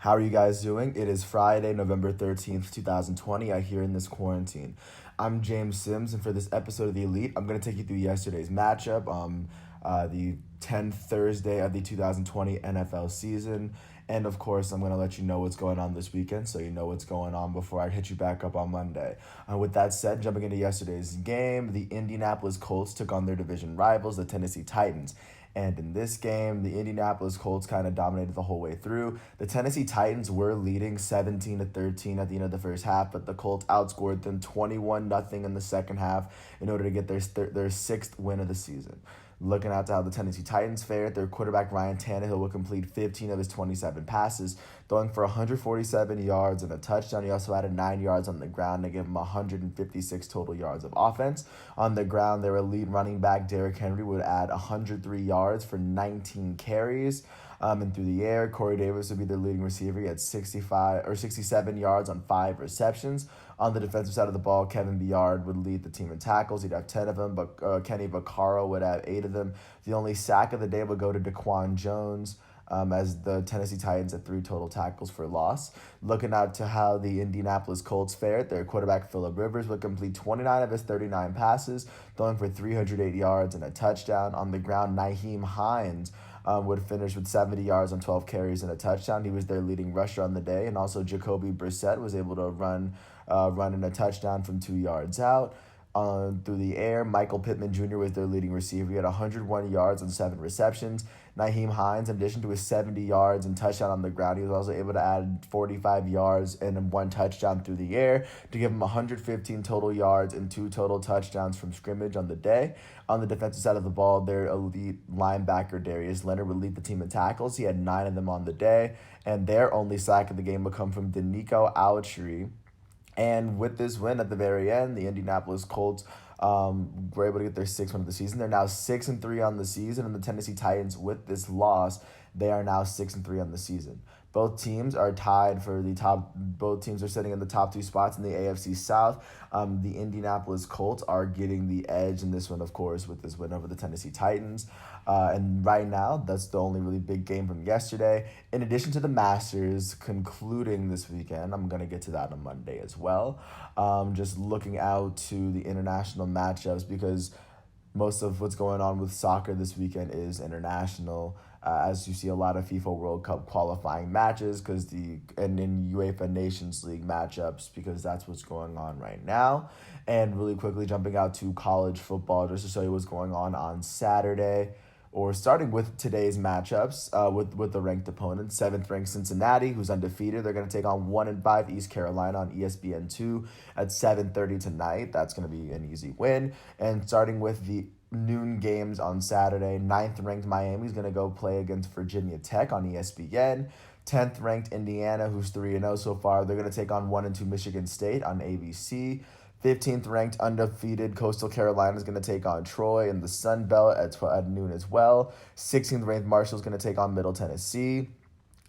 How are you guys doing? It is Friday, November 13th, 2020. I hear in this quarantine. I'm James Sims, and for this episode of The Elite, I'm going to take you through yesterday's matchup, the 10th Thursday of the 2020 NFL season. And of course, I'm going to let you know what's going on this weekend so you know what's going on before I hit you back up on Monday. With that said, jumping into yesterday's game, the Indianapolis Colts took on their division rivals, the Tennessee Titans. And in this game, the Indianapolis Colts kind of dominated the whole way through. The Tennessee Titans were leading 17-13 at the end of the first half, but the Colts outscored them 21-0 in the second half in order to get their sixth win of the season. Looking out to how the Tennessee Titans fared, their quarterback Ryan Tannehill would complete 15 of his 27 passes, throwing for 147 yards and a touchdown. He also added 9 yards on the ground to give him 156 total yards of offense. On the ground, their elite running back Derrick Henry would add 103 yards for 19 carries. And through the air, Corey Davis would be their leading receiver. He had 67 yards on 5 receptions. On the defensive side of the ball, Kevin Byard would lead the team in tackles. He'd have 10 of them, but Kenny Vaccaro would have 8 of them. The only sack of the day would go to Daquan Jones, as the Tennessee Titans had 3 total tackles for loss. Looking out to how the Indianapolis Colts fared, their quarterback Phillip Rivers would complete 29 of his 39 passes, throwing for 308 yards and a touchdown. On the ground, Nyheim Hines would finish with 70 yards on 12 carries and a touchdown. He was their leading rusher on the day, and also Jacoby Brissett was able to run in a touchdown from 2 yards out. Through the air, Michael Pittman Jr. was their leading receiver. He had 101 yards on 7 receptions. Nyheim Hines, in addition to his 70 yards and touchdown on the ground, he was also able to add 45 yards and 1 touchdown through the air to give him 115 total yards and 2 total touchdowns from scrimmage on the day. On the defensive side of the ball, their elite linebacker Darius Leonard would lead the team in tackles. He had 9 of them on the day, and their only sack of the game would come from Danico Autry. And with this win at the very end, the Indianapolis Colts were able to get their 6th win of the season. They're now 6-3 on the season, and the Tennessee Titans, with this loss, they are now 6-3 on the season. Both teams are tied for the top. Both teams are sitting in the top 2 spots in the AFC South. The Indianapolis Colts are getting the edge in this one, of course, with this win over the Tennessee Titans. And right now, that's the only really big game from yesterday. In addition to the Masters concluding this weekend, I'm going to get to that on Monday as well. Just looking out to the international matchups, because most of what's going on with soccer this weekend is international. As you see a lot of FIFA World Cup qualifying matches and in UEFA Nations League matchups, because that's what's going on right now. And really quickly jumping out to college football just to show you what's going on Saturday, or starting with today's matchups with the ranked opponents. 7th ranked Cincinnati, who's undefeated. They're going to take on 1-5 East Carolina on ESPN2 at 7:30 tonight. That's going to be an easy win. And starting with the noon games on Saturday, 9th ranked Miami is going to go play against Virginia Tech on ESPN. 10th ranked Indiana, who's 3-0 so far, they're going to take on 1-2 Michigan State on ABC. 15th ranked undefeated Coastal Carolina is going to take on Troy in the Sun Belt at noon as well. 16th ranked Marshall is going to take on Middle Tennessee.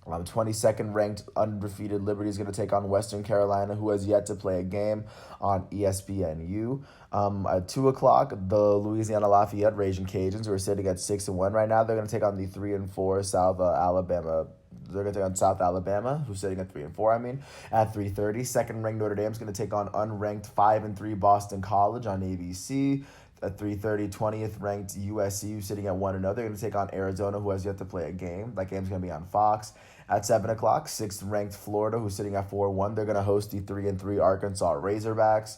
22nd ranked undefeated Liberty is going to take on Western Carolina, who has yet to play a game, on ESPNU. At 2 o'clock, the Louisiana Lafayette Raging Cajuns, who are sitting at 6-1 right now, they're going to take on the 3-4 South Alabama. They're going to take on South Alabama, who's sitting at 3-4, at 3:30. 2nd ranked Notre Dame is going to take on unranked 5-3 Boston College on ABC. At 3:30, 20th ranked USC, sitting at 1-0. They're going to take on Arizona, who has yet to play a game. That game's going to be on Fox. At 7 o'clock, 6th ranked Florida, who's sitting at 4-1. They're going to host the 3-3 Arkansas Razorbacks.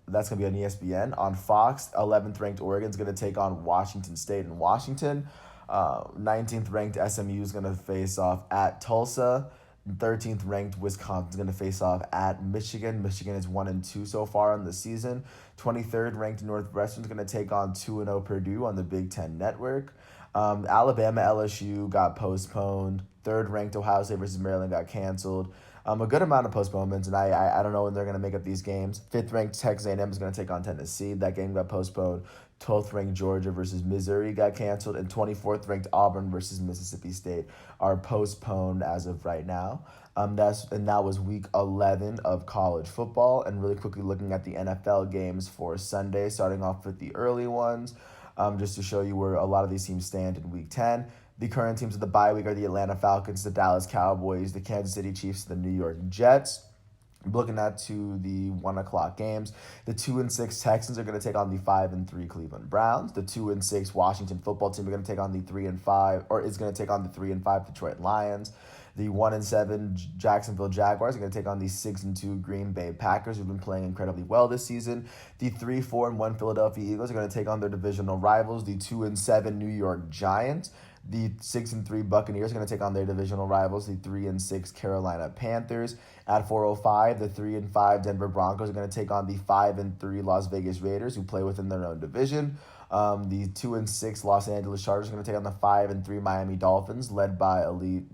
That's going to be on ESPN. On Fox, 11th ranked Oregon is going to take on Washington State in Washington. 19th ranked SMU is going to face off at Tulsa. 13th ranked Wisconsin is going to face off at Michigan. Michigan is 1-2 so far on the season. 23rd ranked Northwestern is going to take on 2-0 Purdue on the Big Ten Network. Alabama LSU got postponed. 3rd ranked Ohio State versus Maryland got canceled. A good amount of postponements, and I don't know when they're going to make up these games. 5th ranked Texas A&M is going to take on Tennessee. That game got postponed. 12th ranked Georgia versus Missouri got canceled, and 24th ranked Auburn versus Mississippi State are postponed as of right now. That was week 11 of college football. And really quickly looking at the NFL games for Sunday, starting off with the early ones, just to show you where a lot of these teams stand in week 10. The current teams of the bye week are the Atlanta Falcons, the Dallas Cowboys, the Kansas City Chiefs, the New York Jets. Looking at to the 1 o'clock games, the 2-6 Texans are going to take on the 5-3 Cleveland Browns. The 2-6 Washington Football Team are going to take on the 3-5, or is going to take on the 3-5 Detroit Lions. The 1-7 Jacksonville Jaguars are going to take on the 6-2 Green Bay Packers, who've been playing incredibly well this season. The 3-4-1 Philadelphia Eagles are going to take on their divisional rivals, the 2-7 New York Giants. The 6-3 Buccaneers are going to take on their divisional rivals, the 3-6 Carolina Panthers. At 4:05, the 3-5 Denver Broncos are going to take on the 5-3 Las Vegas Raiders, who play within their own division. The 2-6 Los Angeles Chargers are going to take on the 5-3 Miami Dolphins, led by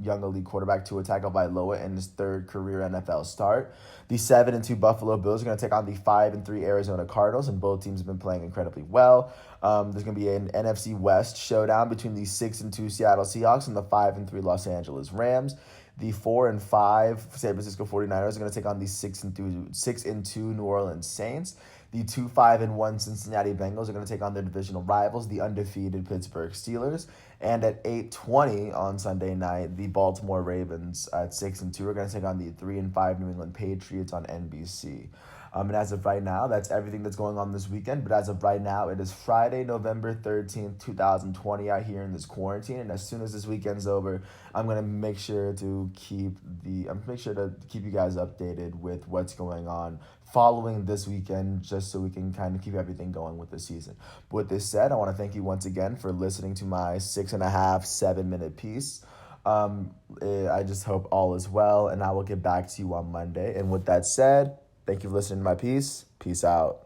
young elite quarterback Tua Tagovailoa in his third career NFL start. The 7-2 Buffalo Bills are going to take on the 5-3 Arizona Cardinals, and both teams have been playing incredibly well. There's going to be an NFC West showdown between the 6-2 Seattle Seahawks and the 5-3 Los Angeles Rams. The 4-5 San Francisco 49ers are going to take on the 6-2 New Orleans Saints. The 2-5-1 Cincinnati Bengals are going to take on their divisional rivals, the undefeated Pittsburgh Steelers. And at 8:20 on Sunday night, the Baltimore Ravens at 6-2 are going to take on the 3-5 New England Patriots on NBC. And as of right now, that's everything that's going on this weekend. But as of right now, it is Friday, November 13th, 2020 out here in this quarantine. And as soon as this weekend's over, I'm going to make sure to keep you guys updated with what's going on following this weekend, just so we can kind of keep everything going with the season. But with this said, I want to thank you once again for listening to my 6.5, 7-minute piece. I just hope all is well, and I will get back to you on Monday. And with that said, thank you for listening to my piece. Peace out.